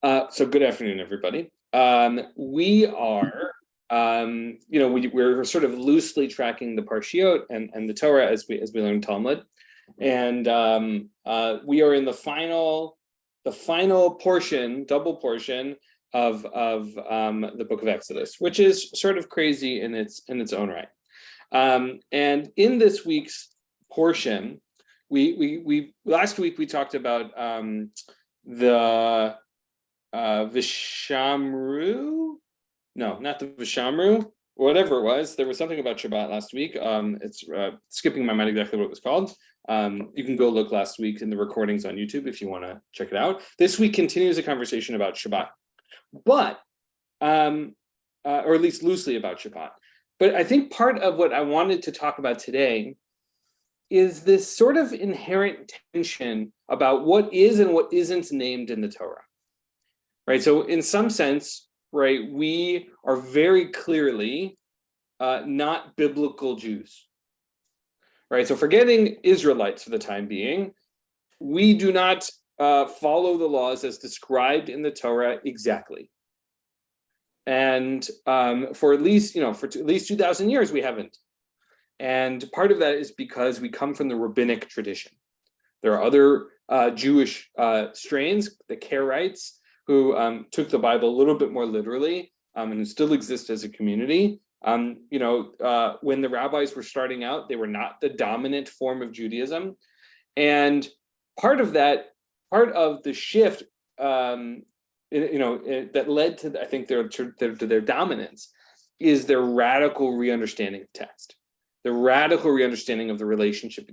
So good afternoon, everybody. We are, we're sort of loosely tracking the Parshiot and the Torah as we learn Talmud, and we are in the final portion, double portion of the Book of Exodus, which is sort of crazy in its own right. And in this week's portion, we last week we talked about the Vishamru? No, not the Vishamru, whatever it was. There was something about Shabbat last week. It's skipping my mind exactly what it was called. You can go look last week in the recordings on YouTube if you want to check it out. This week continues a conversation about Shabbat, but or at least loosely about Shabbat. But I think part of what I wanted to talk about today is this sort of inherent tension about what is and what isn't named in the Torah. Right, so in some sense, right, we are very clearly not biblical Jews. Right, so forgetting Israelites for the time being, we do not follow the laws as described in the Torah exactly. And for at least 2,000 years, we haven't. And part of that is because we come from the rabbinic tradition. There are other Jewish strains, the Karaites, who took the Bible a little bit more literally and who still exist as a community. When the rabbis were starting out, they were not the dominant form of Judaism. And part of the shift, that led to, I think, their dominance is their radical re-understanding of text, the radical re-understanding of the relationship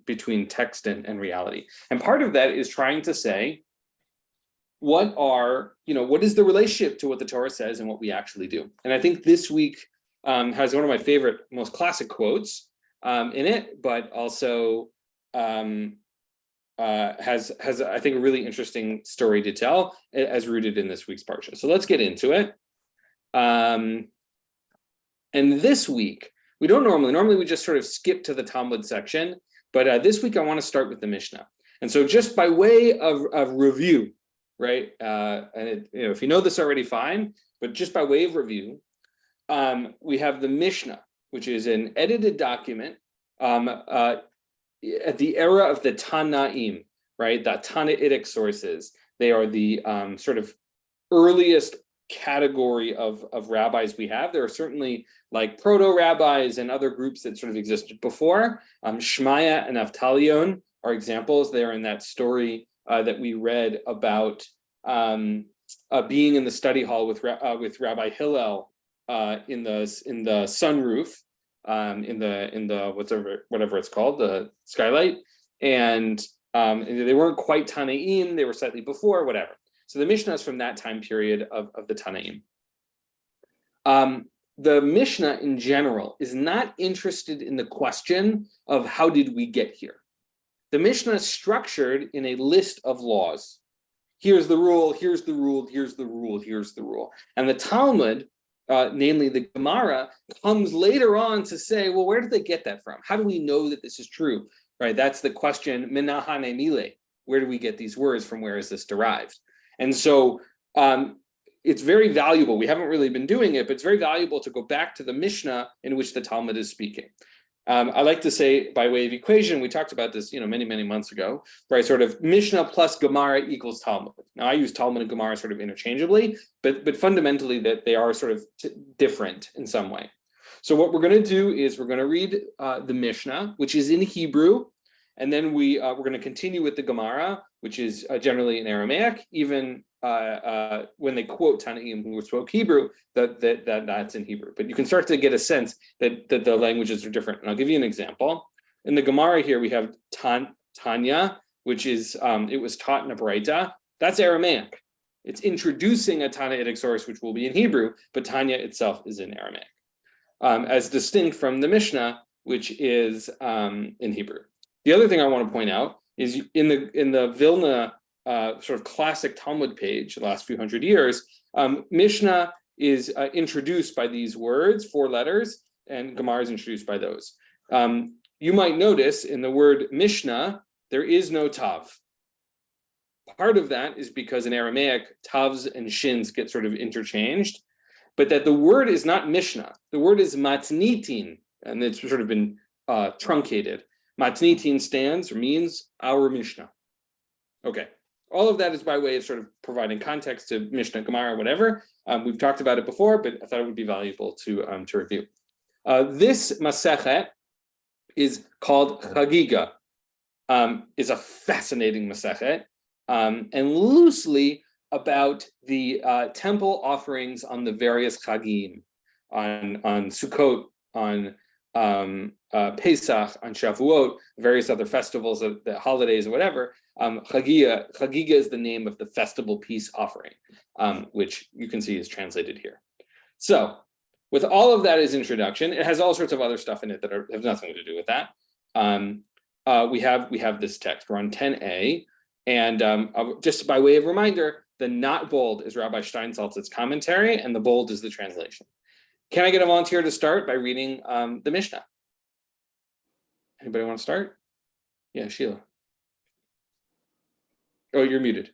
between text and reality. And part of that is trying to say, what is the relationship to what the Torah says and what we actually do? And I think this week has one of my favorite, most classic quotes in it, but also has I think a really interesting story to tell as rooted in this week's parsha. So let's get into it. And this week, we don't normally we just sort of skip to the Talmud section, but this week I want to start with the Mishnah. And so just by way of review, right? If you know this already, fine. But just by way of review, we have the Mishnah, which is an edited document at the era of the Tanaim, right? The Tanaitic sources. They are the sort of earliest category of rabbis we have. There are certainly like proto-rabbis and other groups that sort of existed before. Shmaya and Avtalion are examples. They are in that story that we read about being in the study hall with Rabbi Hillel in the sunroof in the whatever it's called, the skylight, and they weren't quite Tanaim, they were slightly before, whatever. So the Mishnah is from that time period of the Tanaim. The Mishnah in general is not interested in the question of how did we get here. The Mishnah is structured in a list of laws. Here's the rule, here's the rule, here's the rule, here's the rule. And the Talmud, namely the Gemara, comes later on to say, well, where did they get that from? How do we know that this is true? Right? That's the question, menahane mile. Where do we get these words from? Where is this derived? And so it's very valuable. We haven't really been doing it, but it's very valuable to go back to the Mishnah in which the Talmud is speaking. I like to say, by way of equation, we talked about this, many, many months ago, right? Sort of Mishnah plus Gemara equals Talmud. Now, I use Talmud and Gemara sort of interchangeably, but fundamentally that they are sort of different in some way. So what we're going to do is we're going to read the Mishnah, which is in Hebrew, and then we're going to continue with the Gemara, which is generally in Aramaic, even when they quote Tanaim who spoke Hebrew, that's in Hebrew. But you can start to get a sense that the languages are different. And I'll give you an example. In the Gemara here, we have Tanya, which is, it was taught in a Braita. That's Aramaic. It's introducing a Tanaitic source, which will be in Hebrew, but Tanya itself is in Aramaic, as distinct from the Mishnah, which is in Hebrew. The other thing I want to point out is in the Vilna sort of classic Talmud page, the last few hundred years, Mishnah is introduced by these words, 4 letters, and Gemara is introduced by those. You might notice in the word Mishnah, there is no Tav. part of that is because in Aramaic, tavs and shins get sort of interchanged, but that the word is not Mishnah. The word is matnitin, and it's sort of been truncated. Matnitin stands or means our Mishnah. Okay, all of that is by way of sort of providing context to Mishnah, Gemara, whatever. We've talked about it before, but I thought it would be valuable to review. This Masechet is called Chagiga. Is a fascinating Masechet, and loosely about the temple offerings on the various Chagim, on Sukkot, on Pesach, on Shavuot, various other festivals, the holidays, or whatever. Chagiga is the name of the festival peace offering, which you can see is translated here. So, with all of that as introduction, it has all sorts of other stuff in it that have nothing to do with that. We have this text. We're on 10a, and just by way of reminder, the not bold is Rabbi Steinsaltz's commentary, and the bold is the translation. Can I get a volunteer to start by reading the Mishnah? Anybody want to start? Yeah, Sheila. Oh, you're muted.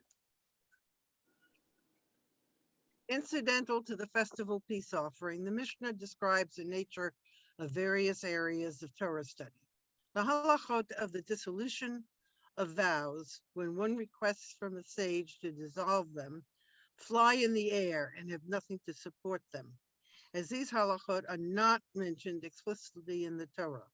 Incidental to the festival peace offering, the Mishnah describes the nature of various areas of Torah study. The halachot of the dissolution of vows, when one requests from a sage to dissolve them, fly in the air and have nothing to support them, as these halachot are not mentioned explicitly in the Torah.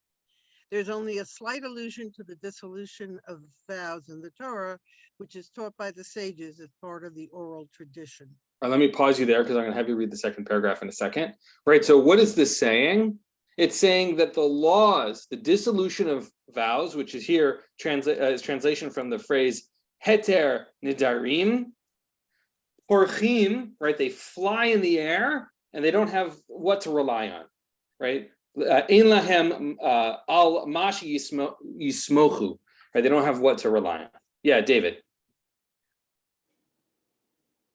There's only a slight allusion to the dissolution of vows in the Torah, which is taught by the sages as part of the oral tradition. All right, let me pause you there because I'm going to have you read the second paragraph in a second. Right, so what is this saying? It's saying that the laws, the dissolution of vows, which is here is translation from the phrase heter nidarim, porchim, right? They fly in the air and they don't have what to rely on, right? Ein lahem al mashi yismochu, right? They don't have what to rely on. Yeah, David.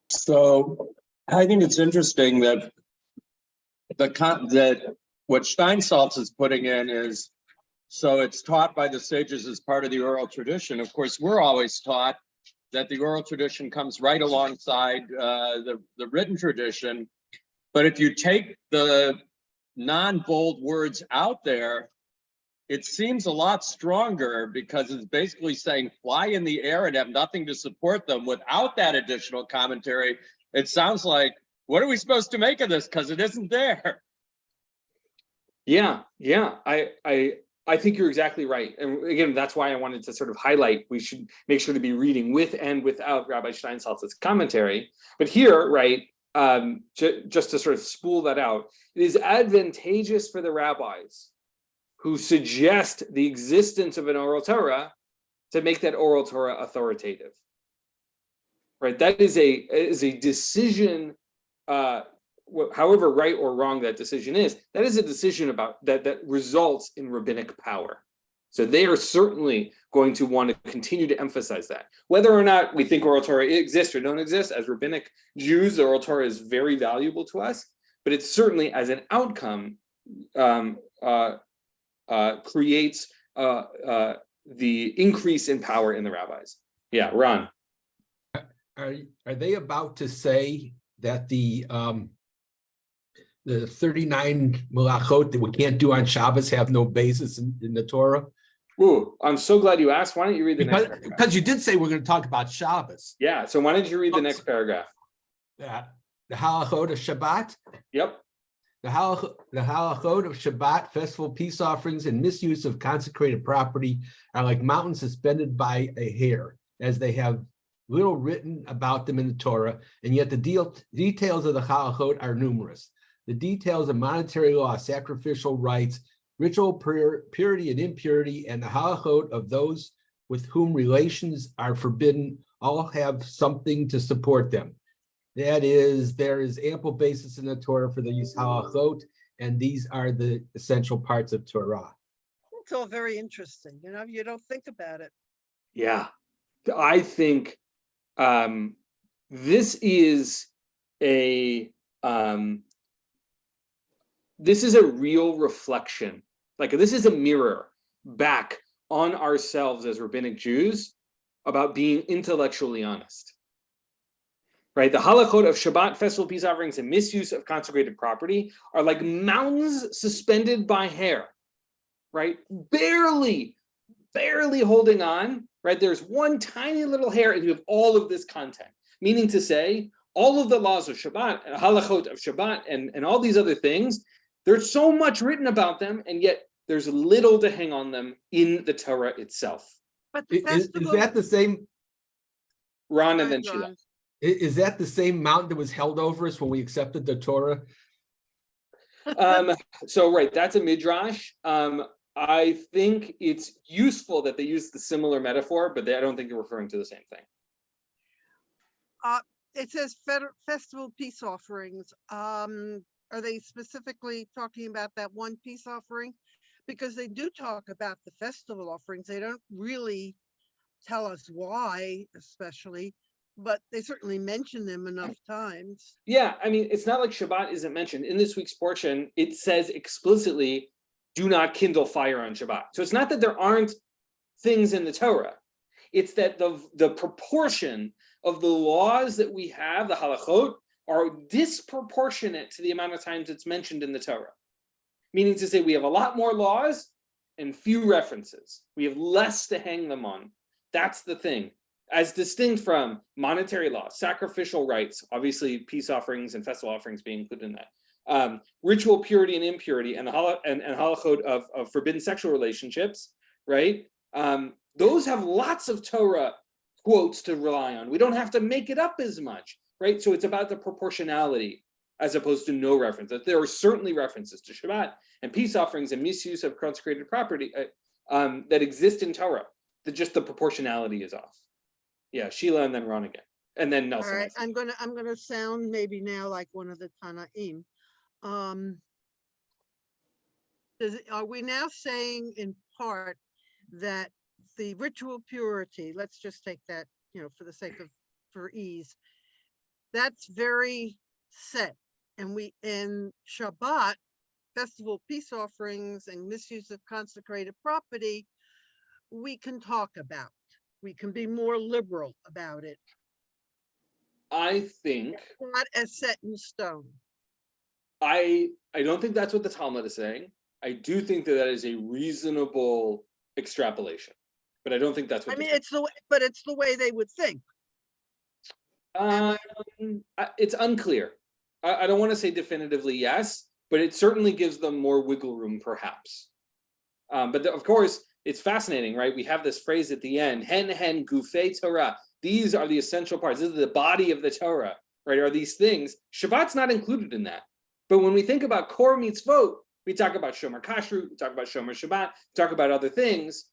So I think it's interesting that what Steinsaltz is putting in is, so it's taught by the sages as part of the oral tradition. Of course, we're always taught that the oral tradition comes right alongside the written tradition. But if you take the non-bold words out there, it seems a lot stronger because it's basically saying fly in the air and have nothing to support them. Without that additional commentary, it sounds like, what are we supposed to make of this? Because it isn't there. Yeah, I think you're exactly right. And again, that's why I wanted to sort of highlight, we should make sure to be reading with and without Rabbi Steinsaltz's commentary. But here, right, just to sort of spool that out, it is advantageous for the rabbis who suggest the existence of an oral Torah to make that oral Torah authoritative. Right, that is a decision, however right or wrong that decision is, that is a decision about that results in rabbinic power. So they are certainly going to want to continue to emphasize that. Whether or not we think oral Torah exists or don't exist, as rabbinic Jews, the oral Torah is very valuable to us, but it certainly, as an outcome, creates the increase in power in the rabbis. Yeah, Ron. Are they about to say that the 39 malachot that we can't do on Shabbos have no basis in the Torah? Ooh, I'm so glad you asked. Why don't you read the next paragraph? Because you did say we're going to talk about Shabbos. Yeah, so why don't you read the next paragraph? The halachot of Shabbat? Yep. The halachot of Shabbat, festival peace offerings, and misuse of consecrated property are like mountains suspended by a hair, as they have little written about them in the Torah, and yet the details of the halachot are numerous. The details of monetary law, sacrificial rites, ritual purity and impurity, and the halachot of those with whom relations are forbidden all have something to support them. That is, there is ample basis in the Torah for these halachot, and these are the essential parts of Torah. It's all very interesting. You know, you don't think about it. Yeah, I think this is a real reflection. Like, this is a mirror back on ourselves as rabbinic Jews about being intellectually honest. Right? The halachot of Shabbat, festival peace offerings, and misuse of consecrated property are like mountains suspended by hair, right? Barely holding on, right? There's one tiny little hair, and you have all of this content. Meaning to say, all of the laws of Shabbat, halachot of Shabbat, and all these other things, there's so much written about them, and yet there's little to hang on them in the Torah itself. But the Is festival. that the same? Ron Go and then ahead, Sheila. Ron. Is that the same mountain that was held over us when we accepted the Torah? So right, that's a midrash. I think it's useful that they use the similar metaphor, but I don't think they're referring to the same thing. It says festival peace offerings. Are they specifically talking about that one peace offering? Because they do talk about the festival offerings. They don't really tell us why, especially, but they certainly mention them enough times. Yeah, I mean, it's not like Shabbat isn't mentioned. In this week's portion, it says explicitly, do not kindle fire on Shabbat. So it's not that there aren't things in the Torah. It's that the proportion of the laws that we have, the halachot, are disproportionate to the amount of times it's mentioned in the Torah. Meaning to say we have a lot more laws and few references. We have less to hang them on. That's the thing. As distinct from monetary law, sacrificial rites, obviously peace offerings and festival offerings being included in that, ritual purity and impurity, and halachot of forbidden sexual relationships, right? Those have lots of Torah quotes to rely on. We don't have to make it up as much, right? So it's about the proportionality as opposed to no reference. There are certainly references to Shabbat and peace offerings and misuse of consecrated property that exist in Torah. Just the proportionality is off. Yeah, Sheila and then Ron again, and then Nelson. All right, I'm gonna sound maybe now like one of the Tanaim. Are we now saying in part that the ritual purity, let's just take that, for the sake of, for ease, that's very set, and we in Shabbat, festival peace offerings and misuse of consecrated property, we can talk about. We can be more liberal about it. I think Not as set in stone. I don't think that's what the Talmud is saying. I do think that is a reasonable extrapolation, but I don't think that's what. I mean, it's the way they would think. It's unclear. I don't want to say definitively yes, but it certainly gives them more wiggle room, perhaps. But of course, it's fascinating, right? We have this phrase at the end, hen gufei Torah. These are the essential parts. This is the body of the Torah, right? Are these things? Shabbat's not included in that. But when we think about core mitzvot, we talk about Shomer Kashrut, we talk about Shomer Shabbat, we talk about other things.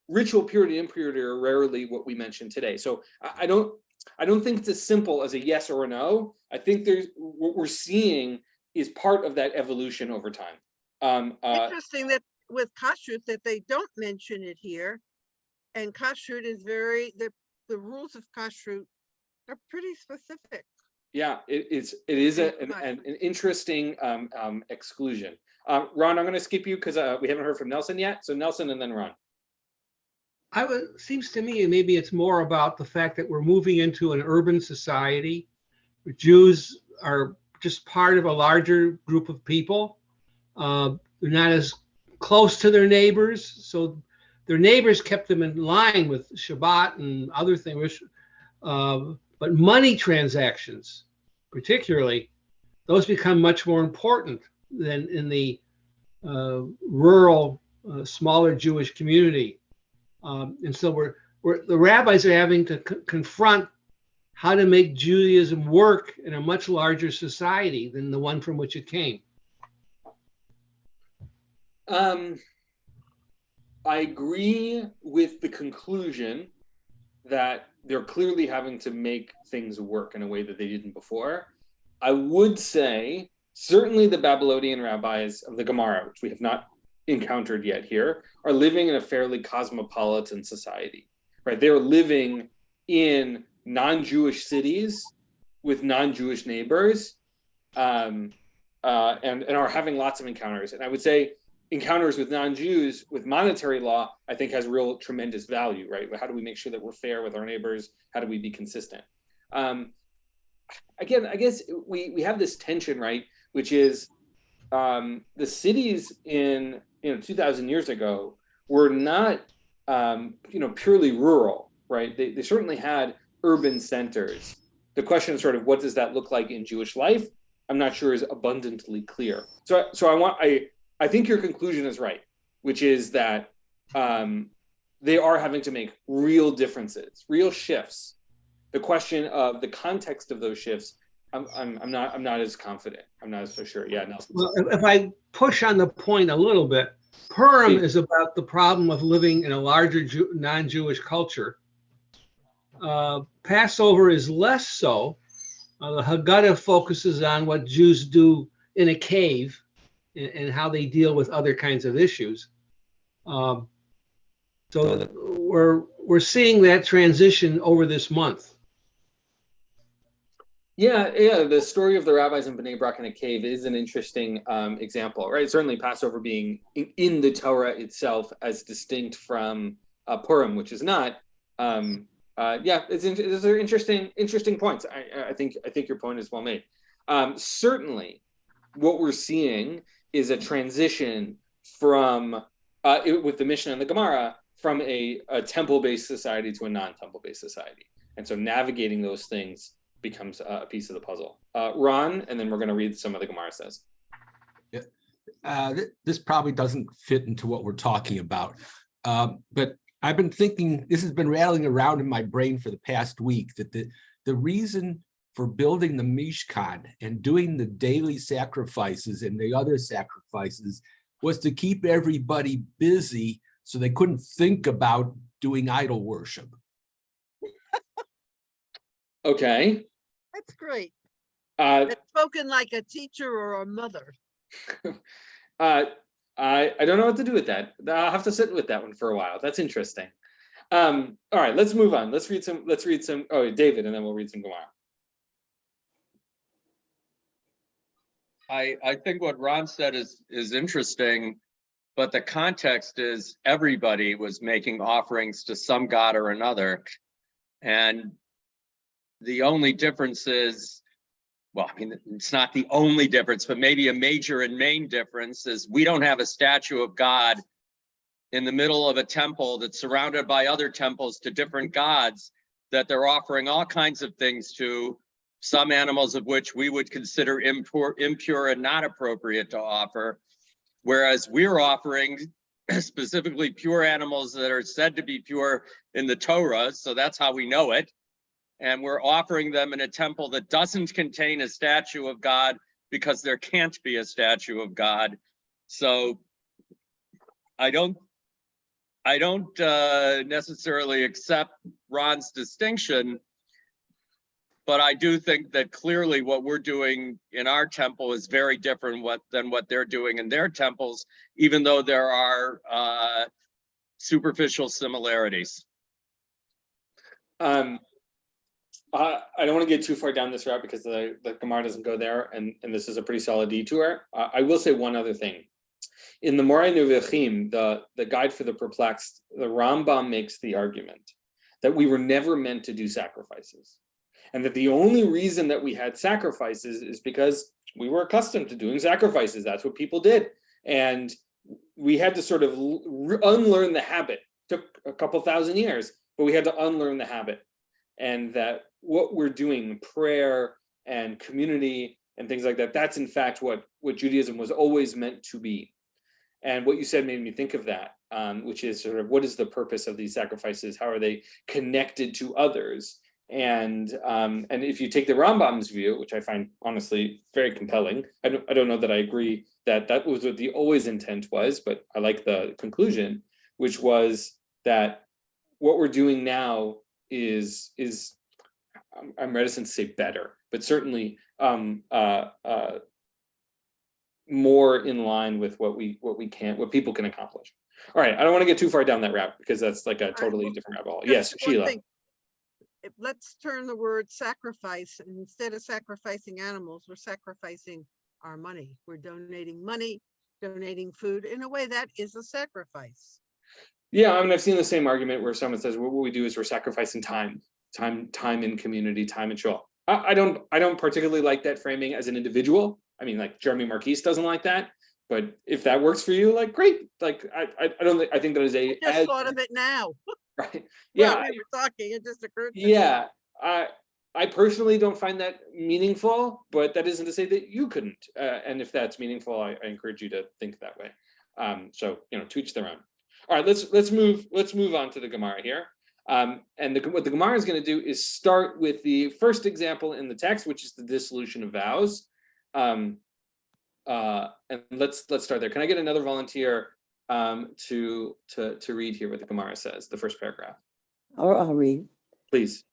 Ritual purity and impurity are rarely what we mentioned today. So I don't think it's as simple as a yes or a no. I think there's what we're seeing is part of that evolution over time. Interesting that with kashrut that they don't mention it here, and kashrut is the rules of kashrut are pretty specific. Yeah, it is an interesting exclusion. Ron, I'm going to skip you because we haven't heard from Nelson yet. So Nelson and then Ron. Seems to me maybe it's more about the fact that we're moving into an urban society. Jews are just part of a larger group of people. They're not as close to their neighbors, so their neighbors kept them in line with Shabbat and other things. But money transactions, particularly, those become much more important than in the rural, smaller Jewish community. And so the rabbis are having to confront how to make Judaism work in a much larger society than the one from which it came. I agree with the conclusion that they're clearly having to make things work in a way that they didn't before. I would say certainly the Babylonian rabbis of the Gemara, which we have not encountered yet here, are living in a fairly cosmopolitan society, right? They're living in non-Jewish cities with non-Jewish neighbors, and are having lots of encounters. And I would say encounters with non-Jews with monetary law, I think has real tremendous value, right? How do we make sure that we're fair with our neighbors? How do we be consistent? Again, I guess we have this tension, right? Which is the cities in 2,000 years ago were not purely rural, right? They certainly had urban centers. The question is sort of what does that look like in Jewish life? I'm not sure is abundantly clear. So I think your conclusion is right, which is that they are having to make real differences, real shifts. The question of the context of those shifts, I'm not as confident. I'm not so sure. Yeah, Nelson. Well, if I push on the point a little bit, Purim is about the problem of living in a larger non-Jewish culture. Passover is less so. The Haggadah focuses on what Jews do in a cave and how they deal with other kinds of issues. So we're seeing that transition over this month. Yeah. The story of the rabbis in Bnei Brak in a cave is an interesting example, right? Certainly Passover being in the Torah itself as distinct from Purim, which is not. Those are interesting points. I think your point is well made. Certainly, what we're seeing is a transition from with the Mishnah and the Gemara from a temple-based society to a non-temple-based society, and so navigating those things becomes a piece of the puzzle. Ron, and then we're going to read some of the Gemara says. This probably doesn't fit into what we're talking about, but I've been thinking, this has been rattling around in my brain for the past week, that the reason for building the Mishkan and doing the daily sacrifices and the other sacrifices was to keep everybody busy so they couldn't think about doing idol worship. Okay. That's great. That's spoken like a teacher or a mother. I don't know what to do with that. I'll have to sit with that one for a while. That's interesting. All right, let's move on. Let's read some. Oh, David, and then we'll read some Gemara. I think what Ron said is interesting, but the context is everybody was making offerings to some god or another, and the only difference is, well, I mean, it's not the only difference, but maybe a major and main difference is we don't have a statue of God in the middle of a temple that's surrounded by other temples to different gods that they're offering all kinds of things to, some animals of which we would consider impure and not appropriate to offer, whereas we're offering specifically pure animals that are said to be pure in the Torah, so that's how we know it. And we're offering them in a temple that doesn't contain a statue of God because there can't be a statue of God. So I don't necessarily accept Ron's distinction, but I do think that clearly what we're doing in our temple is very different than what they're doing in their temples, even though there are superficial similarities. I don't want to get too far down this route because the Gemara doesn't go there, and this is a pretty solid detour. I will say one other thing. In the Moreh Nevuchim, the Guide for the Perplexed, the Rambam makes the argument that we were never meant to do sacrifices, and that the only reason that we had sacrifices is because we were accustomed to doing sacrifices. That's what people did, and we had to sort of unlearn the habit. It took a couple thousand years, but we had to unlearn the habit. And that what we're doing, prayer and community and things like that, that's in fact what Judaism was always meant to be. And what you said made me think of that, which is sort of what is the purpose of these sacrifices? How are they connected to others? And if you take the Rambam's view, which I find honestly very compelling, I don't know that I agree that was what the always intent was, but I like the conclusion, which was that what we're doing now is I'm reticent to say better, but certainly more in line with what people can accomplish. All right, I don't want to get too far down that route because that's like a totally different rabbit hole. Yes, Sheila. Let's turn the word sacrifice, and instead of sacrificing animals, we're sacrificing our money. We're donating money donating food. In a way, that is a sacrifice. Yeah, I mean, I've seen the same argument where someone says, well, what we do is we're sacrificing time in community, time in shul. I don't particularly like that framing as an individual. I mean, like Jeremy Markiz doesn't like that, but if that works for you, like great. Like I think that is I just thought of it now. right. Yeah, While we were talking, it just occurred to me. yeah. I personally don't find that meaningful, but that isn't to say that you couldn't. And if that's meaningful, I encourage you to think that way. So to each their own. All right, let's move on to the Gemara here. And what the Gemara is going to do is start with the first example in the text, which is the dissolution of vows. And let's start there. Can I get another volunteer to read here what the Gemara says, the first paragraph? Or I'll read. Please.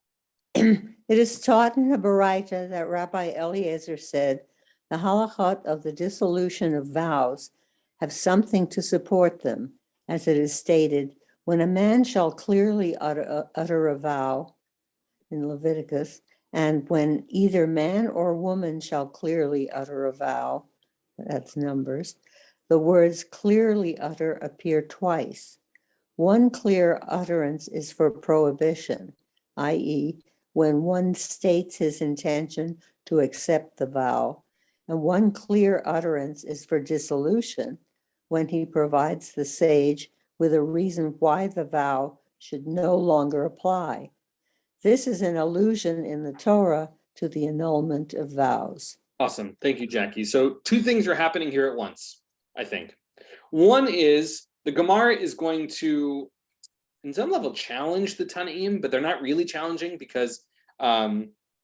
It is taught in a Baraita that Rabbi Eliezer said, the halachot of the dissolution of vows have something to support them, as it is stated, when a man shall clearly utter a vow in Leviticus, and when either man or woman shall clearly utter a vow, that's Numbers, the words clearly utter appear twice. One clear utterance is for prohibition, i.e., when one states his intention to accept the vow, and one clear utterance is for dissolution, when he provides the sage with a reason why the vow should no longer apply. This is an allusion in the Torah to the annulment of vows. Awesome. Thank you, Jackie. So two things are happening here at once, I think. One is the Gemara is going to, in some level, challenge the Tanaim, but they're not really challenging because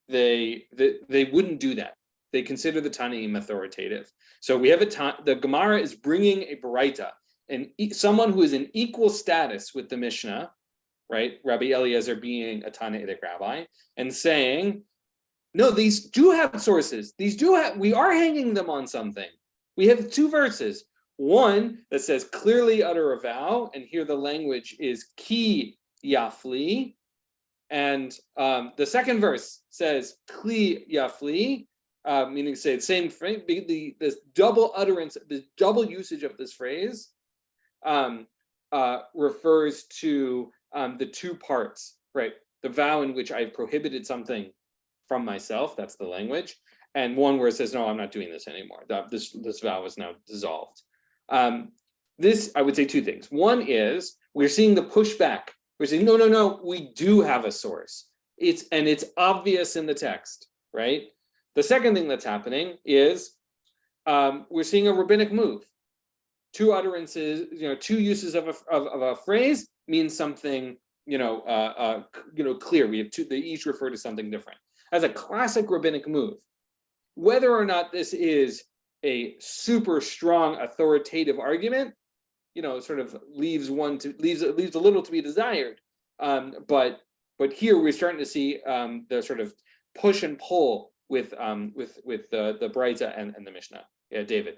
they wouldn't do that. They consider the Tanaim authoritative. So we have the Gemara is bringing a Baraita, and someone who is in equal status with the Mishnah, right? Rabbi Eliezer being a Tanaitic rabbi, and saying, no, these do have sources. We are hanging them on something. We have two verses. One that says clearly utter a vow, and here the language is ki yafli, and the second verse says kli yafli, meaning say the same phrase. This double utterance, the double usage of this phrase refers to the two parts, right? The vow in which I've prohibited something from myself, that's the language, and one where it says, no, I'm not doing this anymore. This vow is now dissolved. This, I would say two things. One is we're seeing the pushback. We're saying, no, we do have a source. It's obvious in the text, right? The second thing that's happening is we're seeing a rabbinic move. Two utterances, two uses of a phrase means something, clear. We have two, they each refer to something different. As a classic rabbinic move, whether or not this is a super strong authoritative argument, sort of leaves a little to be desired. But here we're starting to see the sort of push and pull with the Braita and the Mishnah. Yeah, David.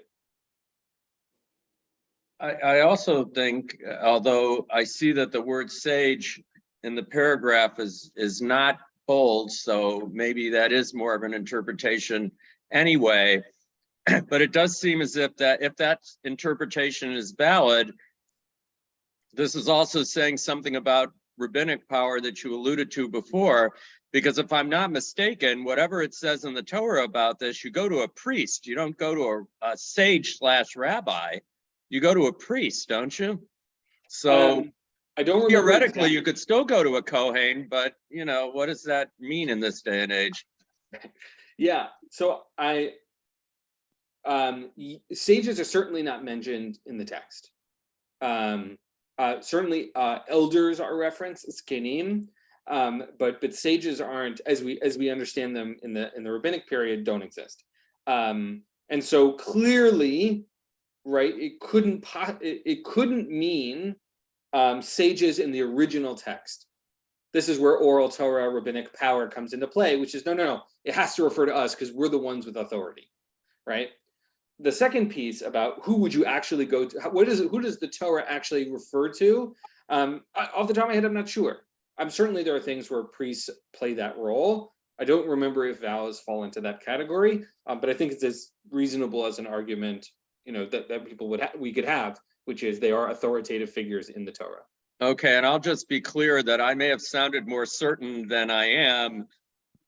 I also think, although I see that the word sage in the paragraph is not bold, so maybe that is more of an interpretation anyway. But it does seem as if that interpretation is valid, this is also saying something about rabbinic power that you alluded to before, because if I'm not mistaken, whatever it says in the Torah about this, you go to a priest. You don't go to a sage/rabbi. You go to a priest, don't you? So I don't remember theoretically, exactly. you could still go to a Kohen, but what does that mean in this day and age? Yeah, so sages are certainly not mentioned in the text. Certainly elders are referenced, zkenim, but sages aren't, as we understand them in the rabbinic period, don't exist. And so clearly, right, it couldn't mean sages in the original text. This is where oral Torah rabbinic power comes into play, which is no, it has to refer to us because we're the ones with authority, right? The second piece about who would you actually go to, who does the Torah actually refer to? Off the top of my head, I'm not sure. Certainly there are things where priests play that role. I don't remember if vows fall into that category, but I think it's as reasonable as an argument that people we could have, which is they are authoritative figures in the Torah. Okay, and I'll just be clear that I may have sounded more certain than I am.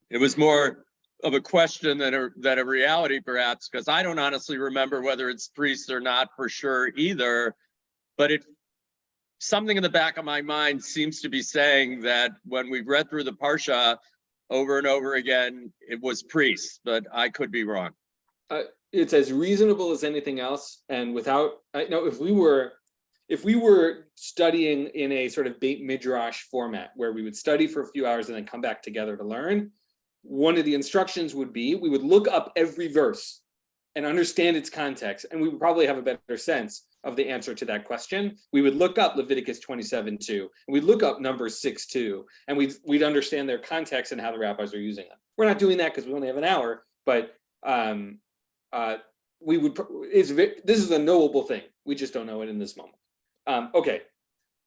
It was more of a question than a reality, perhaps, because I don't honestly remember whether it's priests or not for sure either. But something in the back of my mind seems to be saying that when we've read through the Parsha over and over again, it was priests, but I could be wrong. It's as reasonable as anything else, and if we were studying in a sort of Beit Midrash format where we would study for a few hours and then come back together to learn, one of the instructions would be we would look up every verse and understand its context, and we would probably have a better sense of the answer to that question. We would look up Leviticus 27:2, and we'd look up Numbers 6:2, and we'd understand their context and how the rabbis are using them. We're not doing that because we only have an hour, but we would. This is a knowable thing. We just don't know it in this moment. Okay,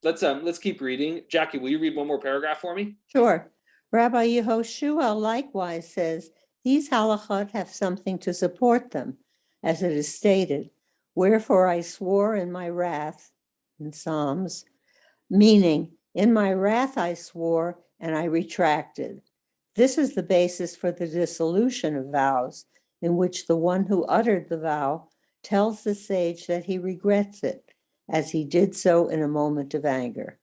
let's keep reading. Jackie, will you read one more paragraph for me? Sure. Rabbi Yehoshua likewise says, these halachot have something to support them, as it is stated, wherefore I swore in my wrath, in Psalms, meaning, in my wrath I swore and I retracted. This is the basis for the dissolution of vows, in which the one who uttered the vow tells the sage that he regrets it, as he did so in a moment of anger.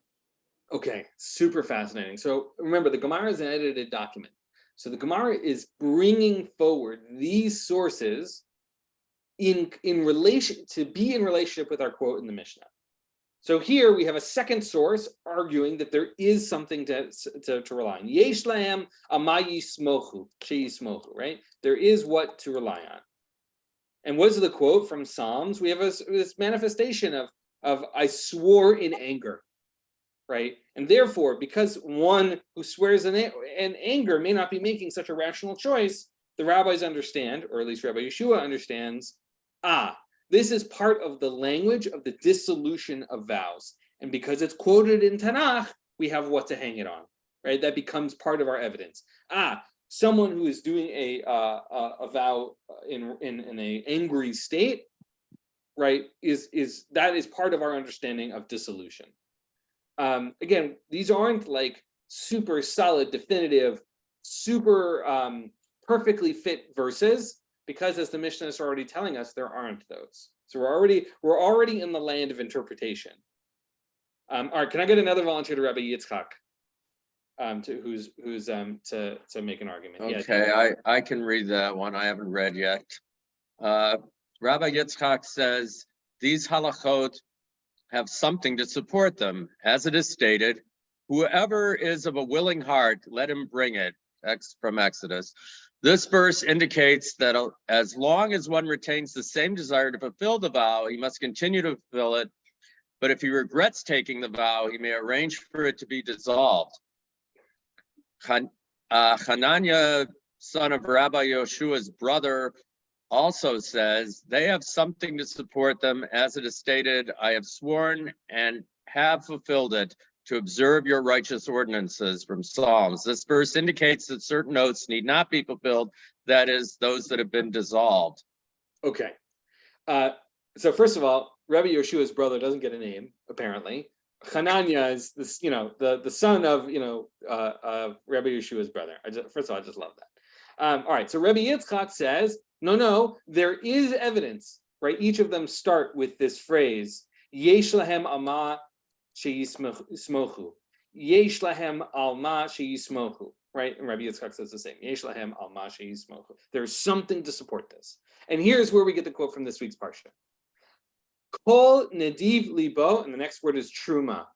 Okay, super fascinating. So remember, the Gemara is an edited document. So the Gemara is bringing forward these sources in relationship with our quote in the Mishnah. So here we have a second source arguing that there is something to rely on. Yesh lahem ama yismochu, sheyismochu, right? There is what to rely on. And what is the quote from Psalms? We have this manifestation of I swore in anger. Right? And therefore, because one who swears in anger may not be making such a rational choice, the rabbis understand, or at least Rabbi Yeshua understands, this is part of the language of the dissolution of vows. And because it's quoted in Tanakh, we have what to hang it on, right? That becomes part of our evidence. Someone who is doing a vow in an angry state, right, is part of our understanding of dissolution. Again, these aren't like super solid, definitive, super perfectly fit verses, because as the Mishnah is already telling us, there aren't those. So we're already in the land of interpretation. All right, can I get another volunteer to Rabbi Yitzchak, to make an argument? Okay, yeah. I can read that one. I haven't read yet. Rabbi Yitzchak says these halachot have something to support them. As it is stated, whoever is of a willing heart, let him bring it. From Exodus. This verse indicates that as long as one retains the same desire to fulfill the vow, he must continue to fulfill it. But if he regrets taking the vow, he may arrange for it to be dissolved. Hananiah, son of Rabbi Yeshua's brother, also says they have something to support them. As it is stated, I have sworn and have fulfilled it to observe your righteous ordinances, from Psalms. This verse indicates that certain oaths need not be fulfilled, that is, those that have been dissolved. Okay. So first of all, Rabbi Yeshua's brother doesn't get a name, apparently. Hananiah is this, the son of Rabbi Yeshua's brother. First of all, I just love that. All right, so Rabbi Yitzchak says, no, there is evidence, right? Each of them start with this phrase, Yesh lahem alma sheyismochu. Yesh lahem alma sheyismochu, right? And Rabbi Yitzchak says the same, Yesh lahem alma sheyismochu. There's something to support this. And here's where we get the quote from this week's Parsha. Kol nediv libo, and the next word is truma.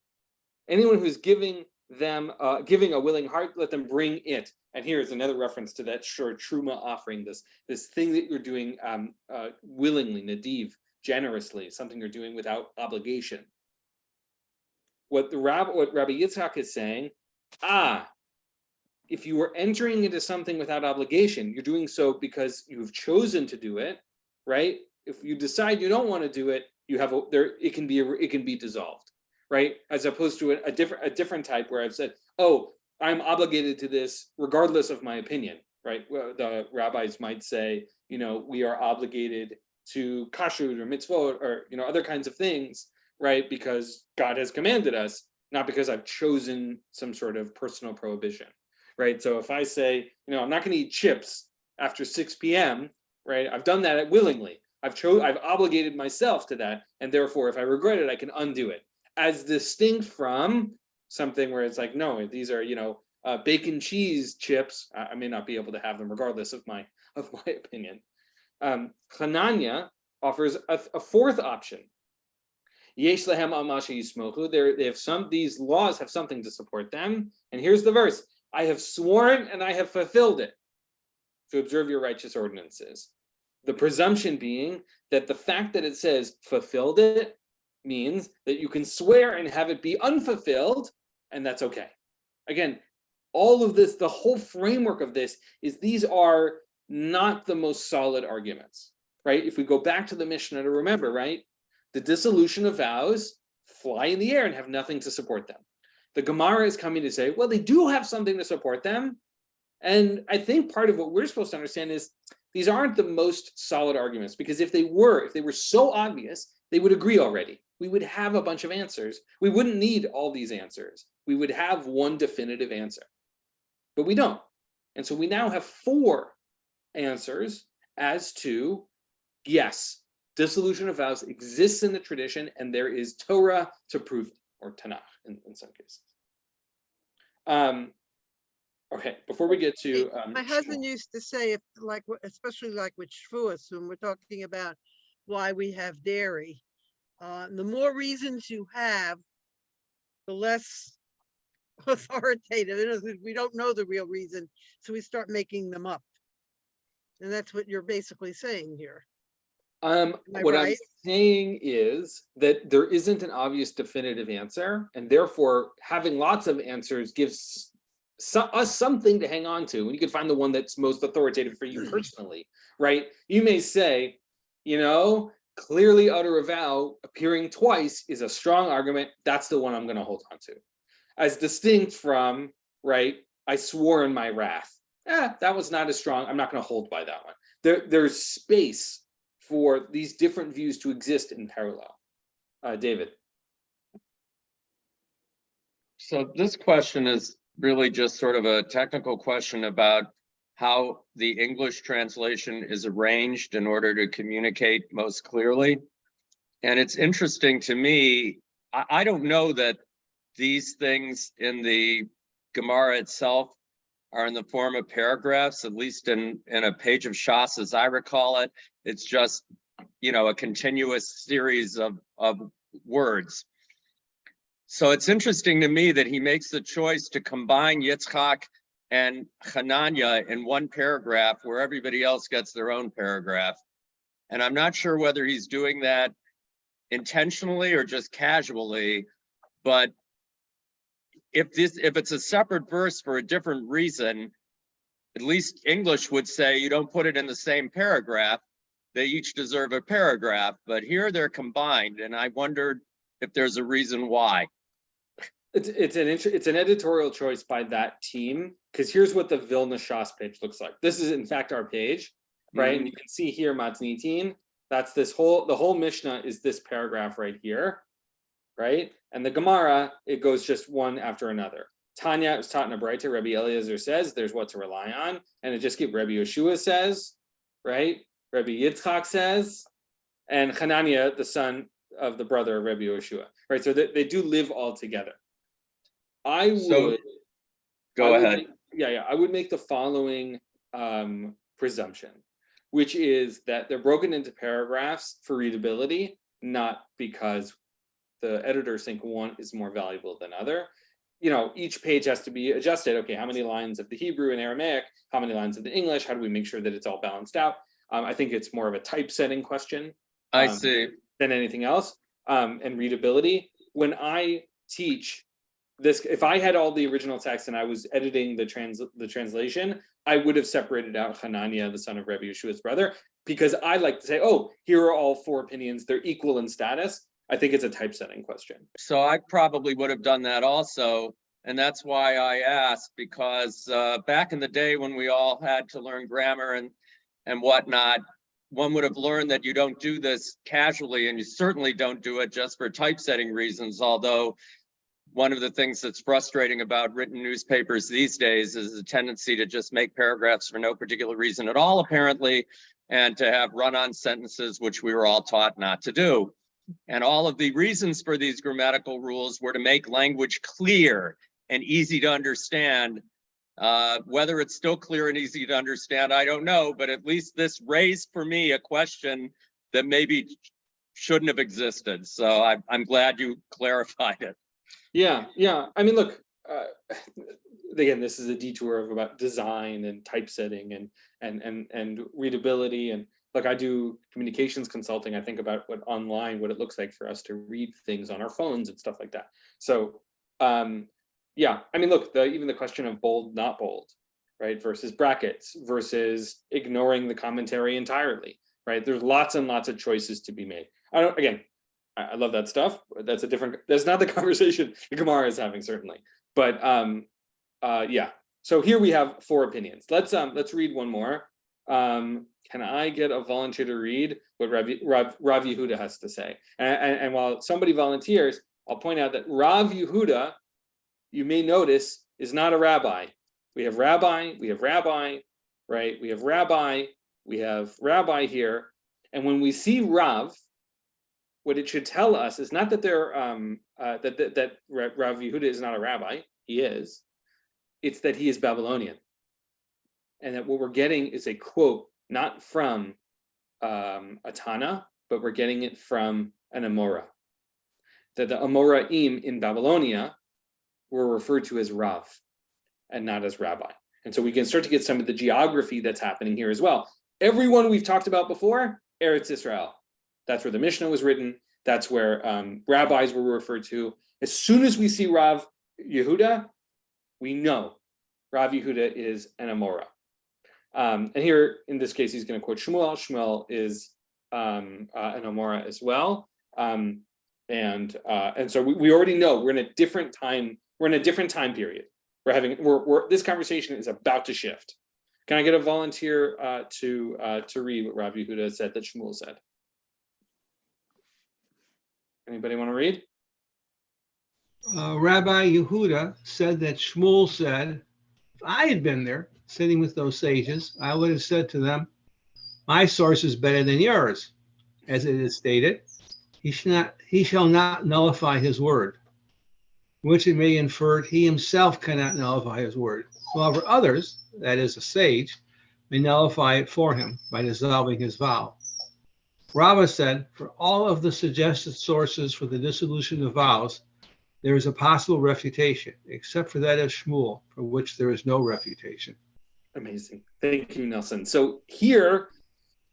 Anyone who's giving a willing heart, let them bring it. And here's another reference to that short truma offering, this thing that you're doing willingly, nadiv, generously, something you're doing without obligation. What Rabbi Yitzchak is saying, if you are entering into something without obligation, you're doing so because you've chosen to do it, right? If you decide you don't want to do it, it can be dissolved, right? As opposed to a different type where I've said, I'm obligated to this regardless of my opinion, right? Well, the rabbis might say, we are obligated to kashrut or mitzvot or other kinds of things, right? Because God has commanded us, not because I've chosen some sort of personal prohibition, right? So if I say, I'm not going to eat chips after 6 p.m., right? I've done that willingly. I've obligated myself to that, and therefore, if I regret it, I can undo it. As distinct from something where it's like, no, these are bacon cheese chips. I may not be able to have them, regardless of my opinion. Hananya offers a fourth option. Yesh lehem al masha yismochu. They have these laws have something to support them. And here's the verse: I have sworn and I have fulfilled it to observe your righteous ordinances. The presumption being that the fact that it says fulfilled it means that you can swear and have it be unfulfilled, and that's okay. Again, all of this, the whole framework of this is these are not the most solid arguments, right? If we go back to the Mishnah to remember, right? The dissolution of vows fly in the air and have nothing to support them. The Gemara is coming to say, well, they do have something to support them. And I think part of what we're supposed to understand is these aren't the most solid arguments, because if they were so obvious, they would agree already. We would have a bunch of answers. We wouldn't need all these answers. We would have one definitive answer, but we don't. And so we now have 4 answers as to, yes, dissolution of vows exists in the tradition, and there is Torah to prove it, or Tanakh in some cases. Okay, before we get to my husband used to say, especially like with Shavuos, when we're talking about why we have dairy, the more reasons you have, the less authoritative it is. We don't know the real reason, so we start making them up, and that's what you're basically saying here. What I'm saying is that there isn't an obvious definitive answer, and therefore having lots of answers gives us something to hang on to, and you can find the one that's most authoritative for you personally, right? You may say, clearly utter a vow appearing twice is a strong argument. That's the one I'm going to hold on to, as distinct from, right, I swore in my wrath. That was not as strong. I'm not going to hold by that one. There's space for these different views to exist in parallel. David. So this question is really just sort of a technical question about how the English translation is arranged in order to communicate most clearly. And it's interesting to me, I don't know that these things in the Gemara itself are in the form of paragraphs, at least in a page of Shas as I recall it. It's just, a continuous series of words. So it's interesting to me that he makes the choice to combine Yitzchak and Hananya in one paragraph where everybody else gets their own paragraph. And I'm not sure whether he's doing that intentionally or just casually, but if it's a separate verse for a different reason, at least English would say you don't put it in the same paragraph. They each deserve a paragraph, but here they're combined, and I wondered if there's a reason why. It's an editorial choice by that team, because here's what the Vilna Shas page looks like. This is in fact our page, right? And you can see here Matznitin. That's the whole Mishnah is this paragraph right here, right? And the Gemara, it goes just one after another. Tanya is taught in a Braita. Rabbi Eliezer says there's what to rely on, and it just gives Rabbi Yeshua says, right? Rabbi Yitzchak says, and Hanania, the son of the brother of Rabbi Yeshua, right? So they do live all together. I would make the following presumption, which is that they're broken into paragraphs for readability, not because the editors think one is more valuable than other. Each page has to be adjusted. Okay, how many lines of the Hebrew and Aramaic? How many lines of the English? How do we make sure that it's all balanced out? I think it's more of a typesetting question. I see. Than anything else. And readability. When I teach this, if I had all the original text and I was editing the translation, I would have separated out Hanania, the son of Rabbi Yeshua's brother, because I like to say, oh, here are all 4 opinions. They're equal in status. I think it's a typesetting question. So I probably would have done that also. And that's why I asked, because back in the day when we all had to learn grammar and whatnot, one would have learned that you don't do this casually, and you certainly don't do it just for typesetting reasons, although one of the things that's frustrating about written newspapers these days is the tendency to just make paragraphs for no particular reason at all, apparently, and to have run-on sentences, which we were all taught not to do. And all of the reasons for these grammatical rules were to make language clear and easy to understand. Whether it's still clear and easy to understand, I don't know, but at least this raised for me a question that maybe shouldn't have existed. So I'm glad you clarified it. Yeah, yeah. I mean, look, again, this is a detour about design and typesetting and readability. And look, I do communications consulting. I think about what it looks like for us to read things on our phones and stuff like that. So, yeah, I mean, look, even the question of bold, not bold, right, versus brackets versus ignoring the commentary entirely, right? There's lots and lots of choices to be made. I love that stuff. That's not the conversation the Gemara is having, certainly. But yeah. So here we have 4 opinions. Let's read one more. Can I get a volunteer to read what Rav Yehuda has to say? And while somebody volunteers, I'll point out that Rav Yehuda, you may notice, is not a rabbi. We have rabbi, right? We have rabbi here. And when we see Rav, what it should tell us is not that they're that Rav Yehuda is not a rabbi. He is. It's that he is Babylonian, and that what we're getting is a quote not from a Tana, but we're getting it from an Amora. That the Amoraim in Babylonia were referred to as Rav and not as rabbi. And so we can start to get some of the geography that's happening here as well. Everyone we've talked about before, Eretz Israel. That's where the Mishnah was written. That's where rabbis were referred to. As soon as we see Rav Yehuda, we know Rav Yehuda is an Amora. And here, in this case, he's going to quote Shmuel. Shmuel is an Amora as well. And so we already know we're in a different time. We're in a different time period. This conversation is about to shift. Can I get a volunteer to read what Rav Yehuda said that Shmuel said? Anybody want to read? Rabbi Yehuda said that Shmuel said, if I had been there sitting with those sages, I would have said to them, my source is better than yours. As it is stated, he shall not nullify his word, which it may infer he himself cannot nullify his word. However, others, that is a sage, may nullify it for him by dissolving his vow. Rabbi said, for all of the suggested sources for the dissolution of vows, there is a possible refutation, except for that of Shmuel, for which there is no refutation. Amazing. Thank you, Nelson. So here,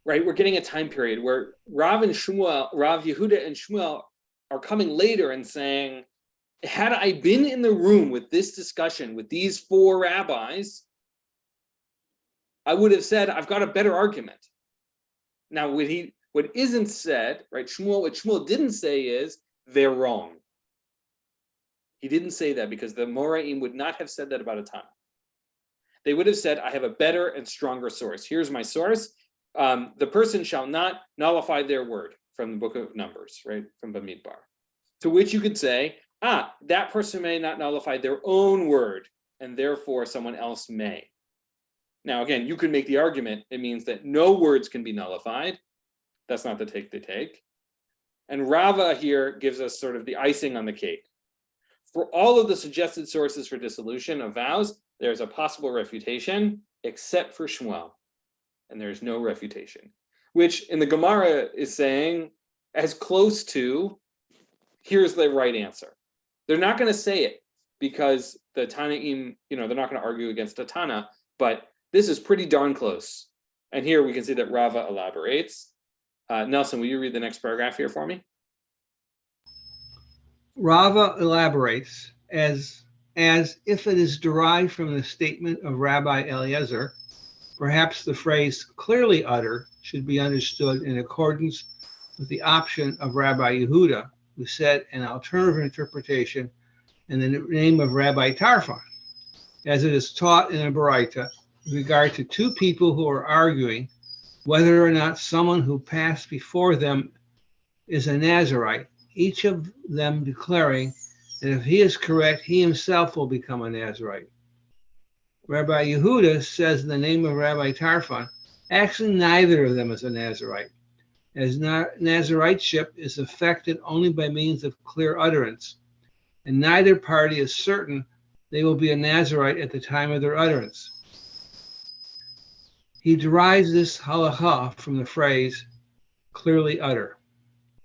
right, we're getting a time period where Rav Yehuda and Shmuel are coming later and saying, had I been in the room with this discussion with these 4 rabbis, I would have said, I've got a better argument. Now, what isn't said, right? What Shmuel didn't say is they're wrong. He didn't say that because the Moraim would not have said that about a Tana. They would have said, I have a better and stronger source. Here's my source. The person shall not nullify their word, from the book of Numbers, right? From Bamidbar. To which you could say, that person may not nullify their own word, and therefore someone else may. Now, again, you could make the argument, it means that no words can be nullified. That's not the take they take. And Rava here gives us sort of the icing on the cake. For all of the suggested sources for dissolution of vows, there's a possible refutation, except for Shmuel. And there's no refutation, which in the Gemara is saying as close to, here's the right answer. They're not going to say it because the Tanaim, they're not going to argue against a Tana, but this is pretty darn close. And here we can see that Rava elaborates. Nelson, will you read the next paragraph here for me? Rava elaborates as if it is derived from the statement of Rabbi Eliezer, perhaps the phrase clearly uttered should be understood in accordance with the option of Rabbi Yehuda, who said an alternative interpretation in the name of Rabbi Tarfon, as it is taught in a Baraita in regard to 2 people who are arguing whether or not someone who passed before them is a Nazirite, each of them declaring that if he is correct, he himself will become a Nazirite. Rabbi Yehuda says in the name of Rabbi Tarfon, actually neither of them is a Nazirite, as Naziriteship is effected only by means of clear utterance, and neither party is certain they will be a Nazirite at the time of their utterance. He derives this halacha from the phrase, clearly utter.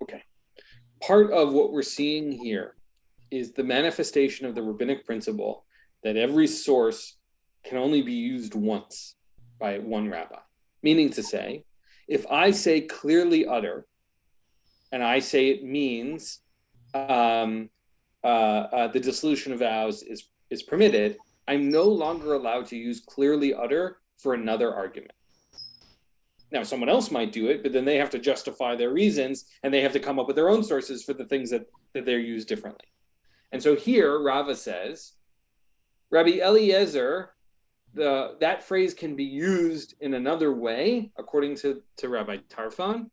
Okay. Part of what we're seeing here is the manifestation of the rabbinic principle that every source can only be used once by one rabbi. Meaning to say, if I say clearly utter, and I say it means the dissolution of vows is permitted, I'm no longer allowed to use clearly utter for another argument. Now, someone else might do it, but then they have to justify their reasons, and they have to come up with their own sources for the things that they're used differently. And so here, Rava says, Rabbi Eliezer, that phrase can be used in another way, according to Rabbi Tarfon,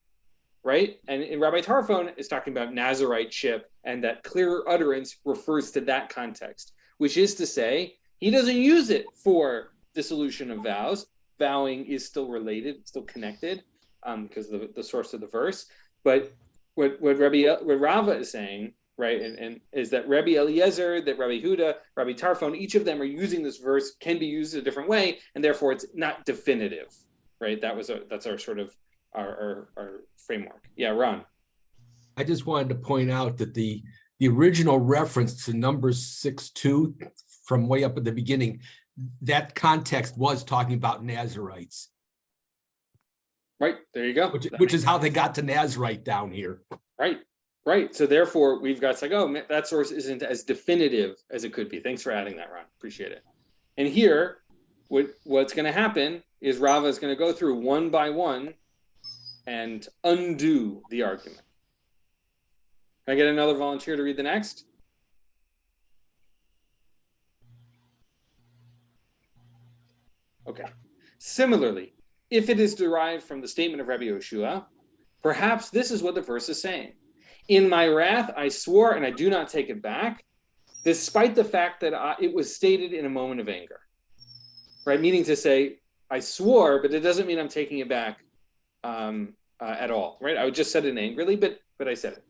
right? And Rabbi Tarfon is talking about Naziriteship, and that clear utterance refers to that context, which is to say, he doesn't use it for dissolution of vows. Vowing is still related, still connected, because of the source of the verse. But what Rava is saying, right, and is that Rabbi Eliezer, that Rabbi Huda, Rabbi Tarfon, each of them are using this verse, can be used a different way, and therefore it's not definitive, right? That's our sort of our framework. Yeah, Ron. I just wanted to point out that the original reference to Numbers 6:2 from way up at the beginning, that context was talking about Nazirites. Right, there you go. Which is how they got to Nazirite down here. Right. So therefore, we've got to go, that source isn't as definitive as it could be. Thanks for adding that, Ron. Appreciate it. And here, what's going to happen is Rava is going to go through one by one and undo the argument. Can I get another volunteer to read the next? Okay. Similarly, if it is derived from the statement of Rabbi Yoshua, perhaps this is what the verse is saying. In my wrath, I swore and I do not take it back, despite the fact that it was stated in a moment of anger. Right? Meaning to say, I swore, but it doesn't mean I'm taking it back at all. Right? I just said it angrily, but I said it.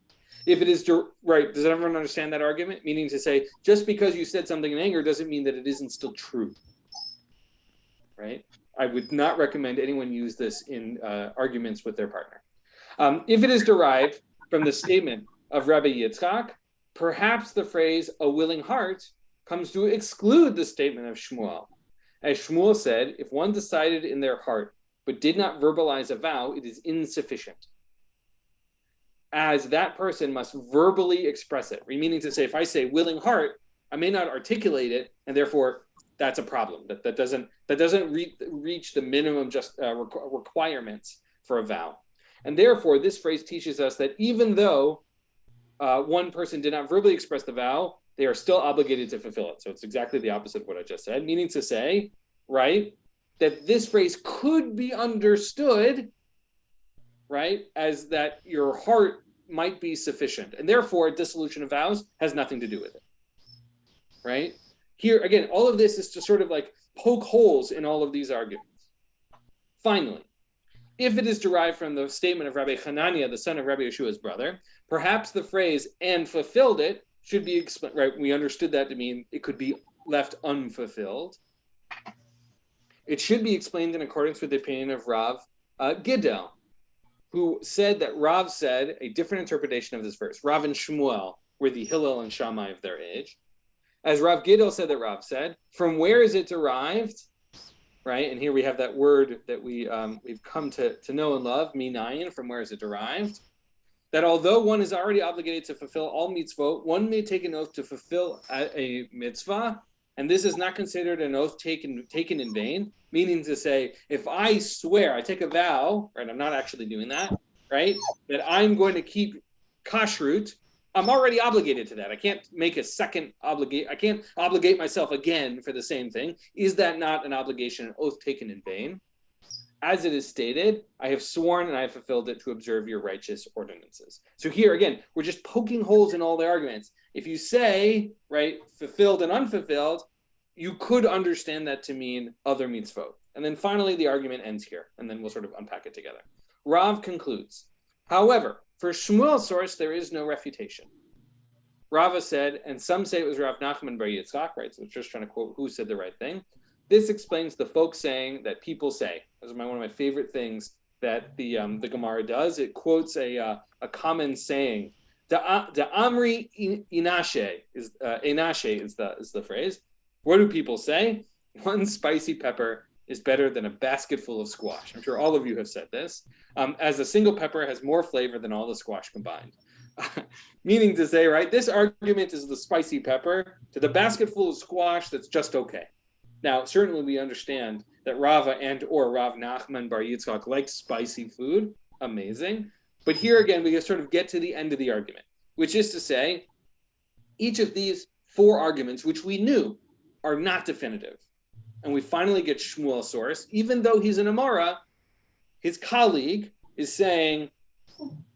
If it is right, does everyone understand that argument? Meaning to say, just because you said something in anger doesn't mean that it isn't still true. Right? I would not recommend anyone use this in arguments with their partner. If it is derived from the statement of Rabbi Yitzchak, perhaps the phrase "a willing heart" comes to exclude the statement of Shmuel. As Shmuel said, if one decided in their heart but did not verbalize a vow, it is insufficient, as that person must verbally express it. Meaning to say, if I say willing heart, I may not articulate it, and therefore that's a problem. That doesn't reach the minimum requirements for a vow. And therefore, this phrase teaches us that even though one person did not verbally express the vow, they are still obligated to fulfill it. So it's exactly the opposite of what I just said, meaning to say, right, that this phrase could be understood, right, as that your heart might be sufficient. And therefore, dissolution of vows has nothing to do with it, right? Here, again, all of this is to sort of like poke holes in all of these arguments. Finally, if it is derived from the statement of Rabbi Hananiah, the son of Rabbi Yeshua's brother, perhaps the phrase "and fulfilled it" should be explained, right? We understood that to mean it could be left unfulfilled. It should be explained in accordance with the opinion of Rav Gidel, who said that Rav said a different interpretation of this verse. Rav and Shmuel were the Hillel and Shammai of their age. As Rav Gidel said that Rav said, from where is it derived? Right, and here we have that word that we've come to know and love, minayin, from where is it derived? That although one is already obligated to fulfill all mitzvot, one may take an oath to fulfill a mitzvah, and this is not considered an oath taken in vain, meaning to say, if I swear, I take a vow, right, I'm not actually doing that, right, that I'm going to keep kashrut, I'm already obligated to that. I can't make a second I can't obligate myself again for the same thing. Is that not an obligation, an oath taken in vain? as it is stated, I have sworn and I have fulfilled it to observe your righteous ordinances. So here again, we're just poking holes in all the arguments. If you say, right, fulfilled and unfulfilled, you could understand that to mean other mitzvot. And then finally, the argument ends here, and then we'll sort of unpack it together. Rav concludes, however, for Shmuel's source, there is no refutation. Rava said, and some say it was Rav Nachman bar Yitzchak, right? So it's just trying to quote who said the right thing. This explains the folk saying that people say. This is one of my favorite things that the Gemara does. It quotes a common saying. Da amri inashe is the phrase. What do people say? One spicy pepper is better than a basket full of squash. I'm sure all of you have said this. As a single pepper has more flavor than all the squash combined. Meaning to say, right, this argument is the spicy pepper to the basket full of squash that's just okay. Now, certainly we understand that Rava and or Rav Nachman bar Yitzchak like spicy food. Amazing. But here again, we sort of get to the end of the argument, which is to say, each of these four arguments, which we knew are not definitive. And we finally get Shmuel's source, even though he's an Amora, his colleague is saying,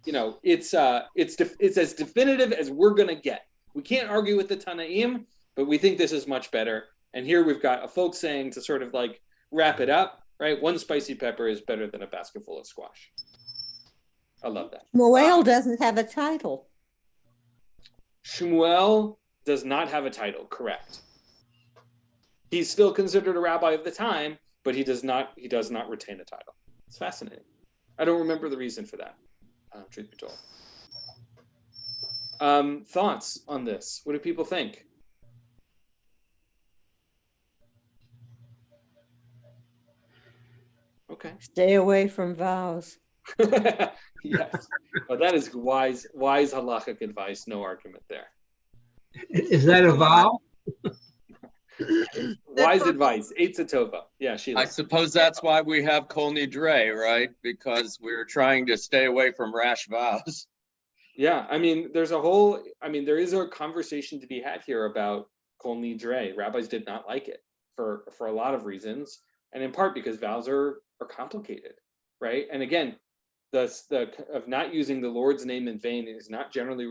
you know, it's as definitive as we're going to get. We can't argue with the Tanaim, but we think this is much better. And here we've got a folk saying to sort of like wrap it up, right? One spicy pepper is better than a basket full of squash. I love that. Shmuel doesn't have a title. Shmuel does not have a title, correct. He's still considered a rabbi of the time, but he does not retain a title. It's fascinating. I don't remember the reason for that, truth be told. Thoughts on this? What do people think? Okay. Stay away from vows. Yes. Well, that is wise halachic advice. No argument there. Is that a vow? Wise advice. Eitz tova. Yeah, Sheila. I suppose that's why we have Kol Nidre, right? Because we're trying to stay away from rash vows. Yeah, I mean, there is a conversation to be had here about Kol Nidre. Rabbis did not like it for a lot of reasons, and in part because vows are complicated, right? And again, the of not using the Lord's name in vain is not generally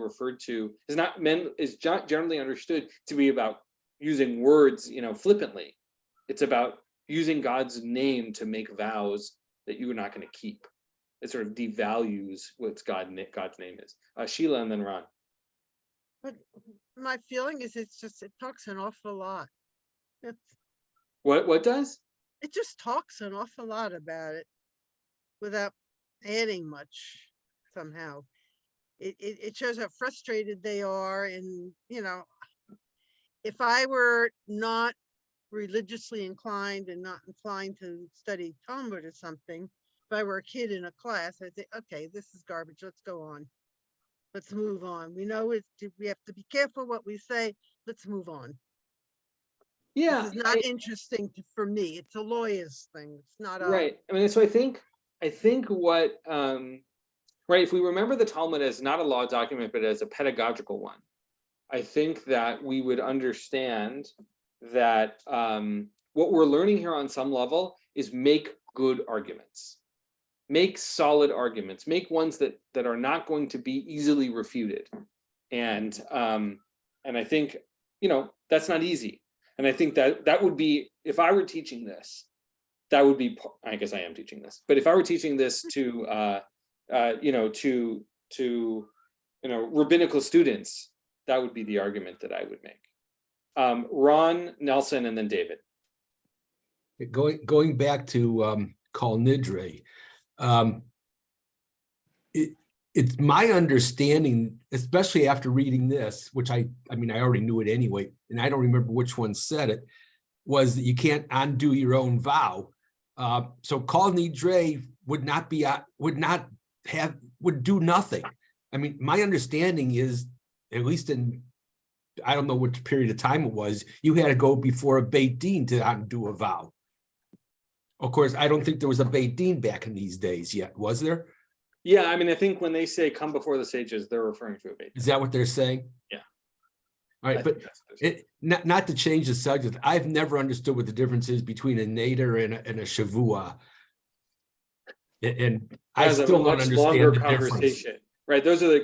generally understood to be about using words, flippantly. It's about using God's name to make vows that you are not going to keep. It sort of devalues what God's name is. Sheila and then Ron. But my feeling is it talks an awful lot. What does? It just talks an awful lot about it without adding much somehow. It shows how frustrated they are, and if I were not religiously inclined and not inclined to study Talmud or something, if I were a kid in a class, I'd say, okay, this is garbage. Let's go on. Let's move on. We know we have to be careful what we say. Let's move on. Yeah. This is not interesting for me. It's a lawyer's thing. It's not a... Right. I mean, so I think what, right, if we remember the Talmud as not a law document, but as a pedagogical one, I think that we would understand that what we're learning here on some level is make good arguments, make solid arguments, make ones that are not going to be easily refuted. And I think, that's not easy. And I think that would be, if I were teaching this, that would be, I guess I am teaching this, but if I were teaching this to rabbinical students, that would be the argument that I would make. Ron, Nelson, and then David. Going back to Kol Nidre, it's my understanding, especially after reading this, which I already knew it anyway, and I don't remember which one said it, was that you can't undo your own vow. So Kol Nidre would do nothing. I mean, my understanding is, at least in, I don't know which period of time it was, you had to go before a Beit Din to undo a vow. Of course, I don't think there was a Beit Din back in these days yet, was there? Yeah, I mean, I think when they say come before the sages, they're referring to a Beit Din. Is that what they're saying? Yeah. All right, but not to change the subject, I've never understood what the difference is between a Neder and a Shavua. And I Has a still don't much longer understand the difference. conversation. Right, those are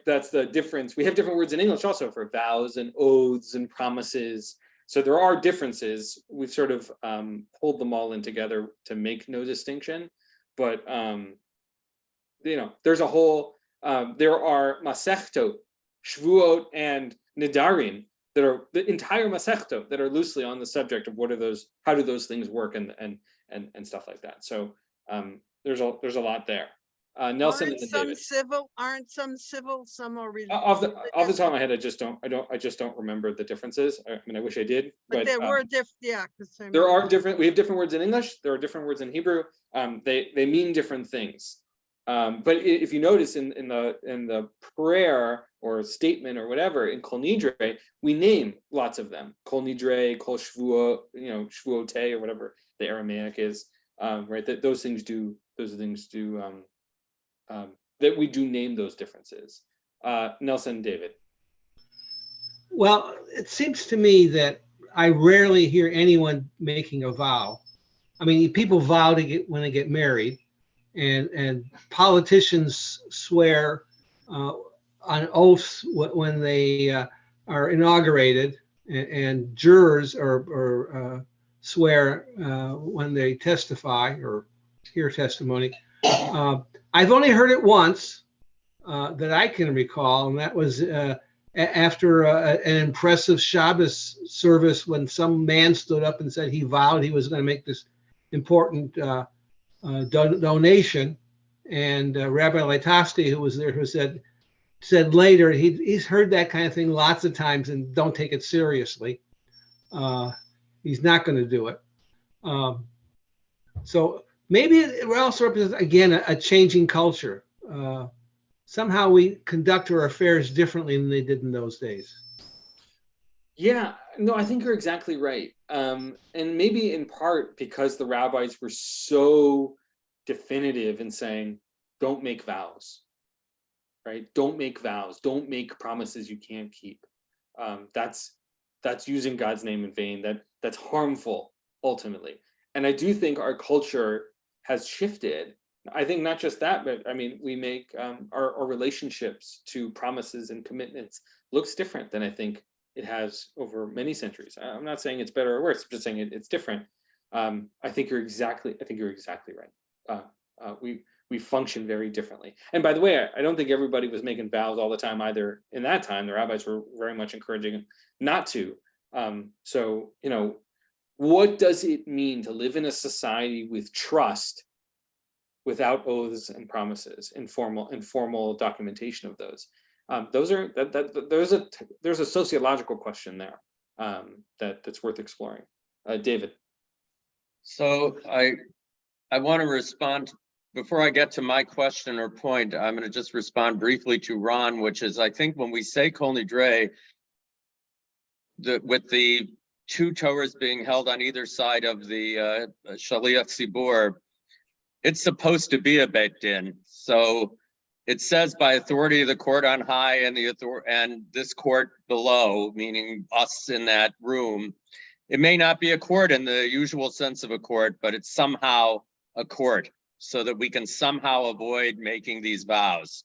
that's the difference. We have different words in English also for vows and oaths and promises. So there are differences. We've sort of pulled them all in together to make no distinction. But there's a whole there are masechtot, shvuot, and nidarim that are the entire masechtot that are loosely on the subject of what are those, how do those things work, and stuff like that. So there's a lot there. Nelson Aren't and some David. civil, some are related. Off the top of my head, I just don't remember the differences. I mean, I wish I did, But but there were yeah. there are different. We have different words in English. There are different words in Hebrew. They mean different things. But if you notice in the prayer or statement or whatever in Kol Nidre, we name lots of them. Kol Nidre, Kol Shvuot, Shvuote, or whatever the Aramaic is. Right. That those things do. That we do name those differences. Nelson and David. Well, it seems to me that I rarely hear anyone making a vow. I mean, people vow when they get married, and politicians swear on oaths when they are inaugurated, and jurors swear when they testify or hear testimony. I've only heard it once that I can recall, and that was after an impressive Shabbos service when some man stood up and said he vowed he was going to make this important donation, and Rabbi Leitowski, who was there, who said later he's heard that kind of thing lots of times and don't take it seriously. He's not going to do it. So maybe it also represents, again, a changing culture. Somehow we conduct our affairs differently than they did in those days. Yeah, no, I think you're exactly right. And maybe in part because the rabbis were so definitive in saying, don't make vows, right? Don't make vows. Don't make promises you can't keep. That's using God's name in vain. That's harmful ultimately. And I do think our culture has shifted. I think not just that, but I mean, we make our relationships to promises and commitments looks different than I think it has over many centuries. I'm not saying it's better or worse. I'm just saying it's different. I think you're exactly right. We function very differently. And by the way, I don't think everybody was making vows all the time either. In that time, the rabbis were very much encouraging not to. So what does it mean to live in a society with trust without oaths and promises and formal documentation of those? There's a sociological question there that's worth exploring. David. So I want to respond before I get to my question or point. I'm going to just respond briefly to Ron, which is, I think when we say Kol Nidre, with the two Torahs being held on either side of the Shaliach Tzibur, it's supposed to be a Beit Din. So it says by authority of the court on high and and this court below, meaning us in that room. It may not be a court in the usual sense of a court, but it's somehow a court, so that we can somehow avoid making these vows,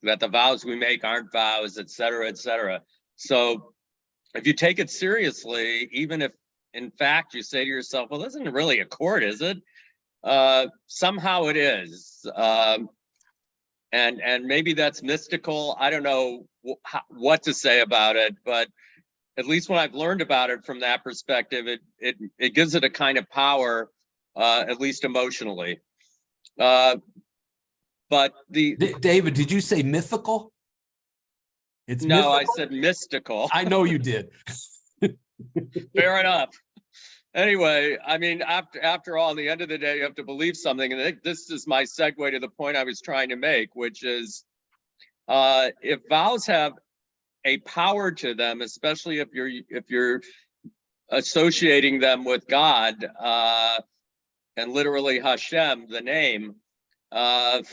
that the vows we make aren't vows, et cetera, et cetera. So if you take it seriously, even if in fact you say to yourself, well, this isn't really a court, is it? Somehow it is. And maybe that's mystical. I don't know what to say about it, but at least when I've learned about it from that perspective, it gives it a kind of power, at least emotionally. But David, did you say mythical? It's no, mythical? I said mystical. I know you did. Fair enough. Anyway, I mean, after all, at the end of the day, you have to believe something. And this is my segue to the point I was trying to make, which is if vows have a power to them, especially if you're associating them with God and literally Hashem, the name, I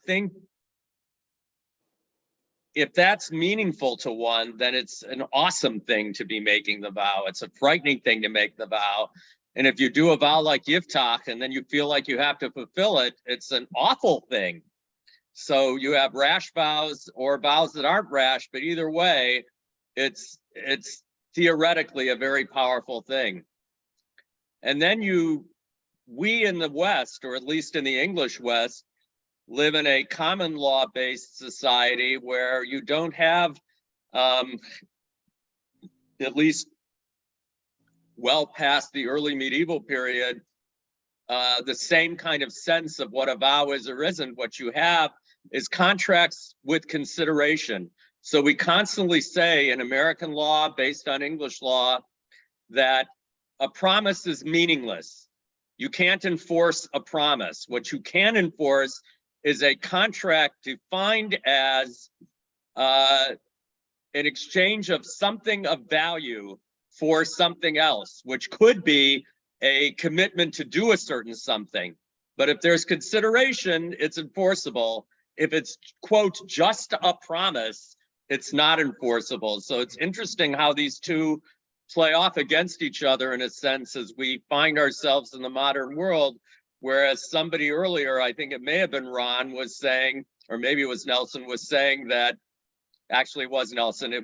think if that's meaningful to one, then it's an awesome thing to be making the vow. It's a frightening thing to make the vow. And if you do a vow like Yiftach and then you feel like you have to fulfill it, it's an awful thing. So you have rash vows or vows that aren't rash, but either way, it's theoretically a very powerful thing. And then we in the West, or at least in the English West, live in a common law-based society where you don't have, at least well past the early medieval period, the same kind of sense of what a vow is or isn't. What you have is contracts with consideration. So we constantly say in American law, based on English law, that a promise is meaningless. You can't enforce a promise. What you can enforce is a contract defined as an exchange of something of value for something else, which could be a commitment to do a certain something. But if there's consideration, it's enforceable. If it's, quote, just a promise, it's not enforceable. So it's interesting how these two play off against each other in a sense as we find ourselves in the modern world, whereas somebody earlier, I think it may have been Ron, was saying, or maybe it was Nelson, was saying that, actually it was Nelson,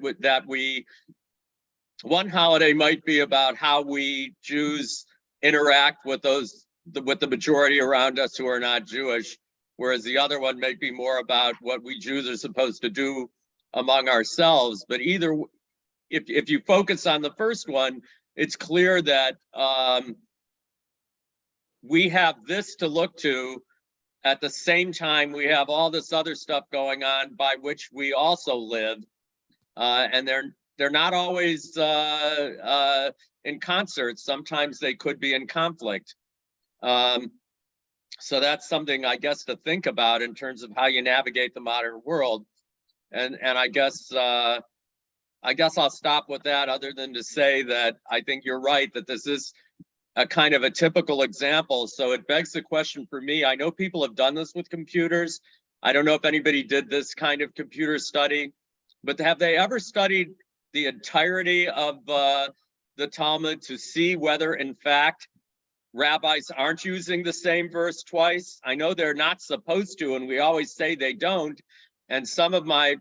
one holiday might be about how we Jews interact with with the majority around us who are not Jewish, whereas the other one may be more about what we Jews are supposed to do among ourselves. But either, if you focus on the first one, it's clear that we have this to look to. At the same time, we have all this other stuff going on by which we also live, and they're not always in concert. Sometimes they could be in conflict. So that's something, I guess, to think about in terms of how you navigate the modern world. And I guess I'll stop with that, other than to say that I think you're right that this is a kind of a typical example. So it begs the question for me. I know people have done this with computers. I don't know if anybody did this kind of computer study, but have they ever studied the entirety of the Talmud to see whether, in fact, rabbis aren't using the same verse twice? I know they're not supposed to, and we always say they don't. And some of my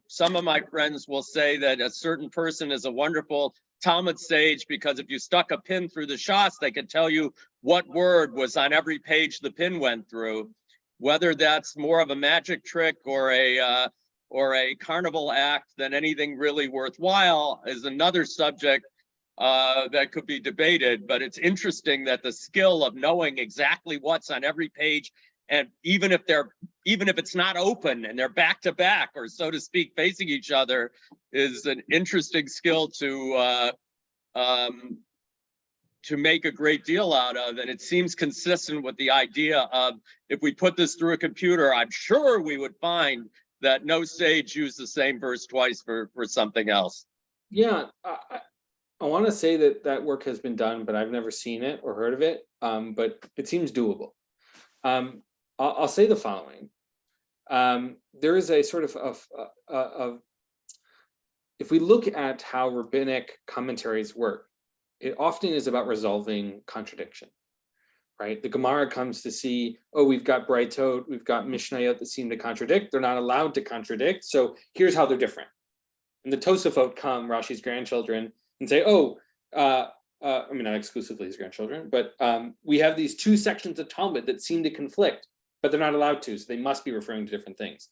friends will say that a certain person is a wonderful Talmud sage because if you stuck a pin through the Shas, they could tell you what word was on every page the pin went through. Whether that's more of a magic trick or a carnival act than anything really worthwhile is another subject that could be debated. But it's interesting that the skill of knowing exactly what's on every page, and even if it's not open and they're back to back, or so to speak, facing each other, is an interesting skill to make a great deal out of. And it seems consistent with the idea of, if we put this through a computer, I'm sure we would find that no sage used the same verse twice for something else. Yeah, I want to say that work has been done, but I've never seen it or heard of it. But it seems doable. I'll say the following. There is a sort of if we look at how rabbinic commentaries work, it often is about resolving contradiction, right? The Gemara comes to see, oh, we've got Braitot, we've got Mishnayot that seem to contradict. They're not allowed to contradict. So here's how they're different. And the Tosafot come, Rashi's grandchildren, and say, oh, I mean, not exclusively his grandchildren, but we have these two sections of Talmud that seem to conflict, but they're not allowed to, so they must be referring to different things.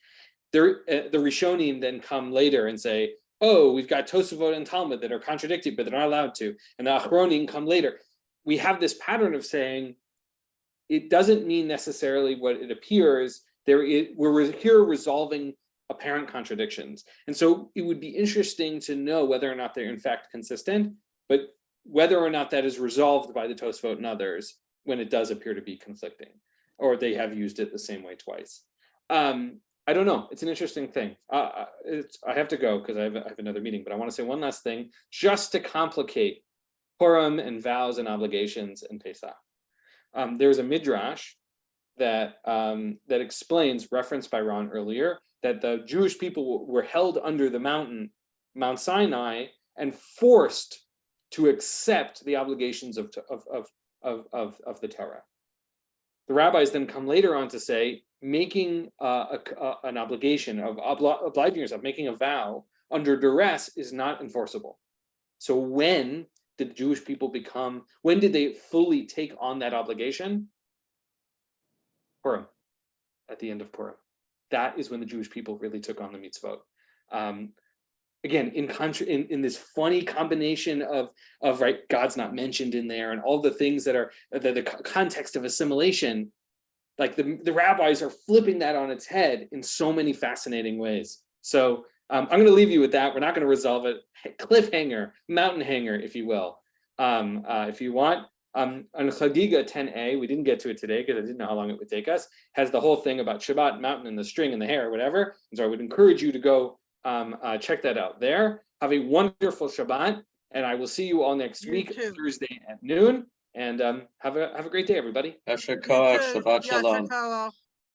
The Rishonim then come later and say, oh, we've got Tosafot and Talmud that are contradicted, but they're not allowed to. And the Achronim come later. We have this pattern of saying, it doesn't mean necessarily what it appears. We're here resolving apparent contradictions. And so it would be interesting to know whether or not they're in fact consistent, but whether or not that is resolved by the Tosafot and others when it does appear to be conflicting, or they have used it the same way twice. I don't know. It's an interesting thing. I have to go because I have another meeting, but I want to say one last thing just to complicate Purim and vows and obligations and Pesach. There's a midrash that explains, referenced by Ron earlier, that the Jewish people were held under the mountain, Mount Sinai, and forced to accept the obligations of of the Torah. The rabbis then come later on to say making an obligation of obliging yourself, making a vow under duress is not enforceable. So when did the Jewish people when did they fully take on that obligation? Purim, at the end of Purim. That is when the Jewish people really took on the mitzvot. Again, in this funny combination of right, God's not mentioned in there, and all the things that are the context of assimilation, like the rabbis are flipping that on its head in so many fascinating ways. So I'm going to leave you with that. We're not going to resolve it. Cliffhanger, mountain hanger, if you will. If you want, on Chadiga 10a, we didn't get to it today because I didn't know how long it would take us, has the whole thing about Shabbat, mountain, and the string and the hair, or whatever. And so I would encourage you to go check that out there. Have a wonderful Shabbat, and I will see you all next week, Thursday at noon. And have a great day, everybody. Yasher Koach, Shabbat Yasher Shalom. Koach.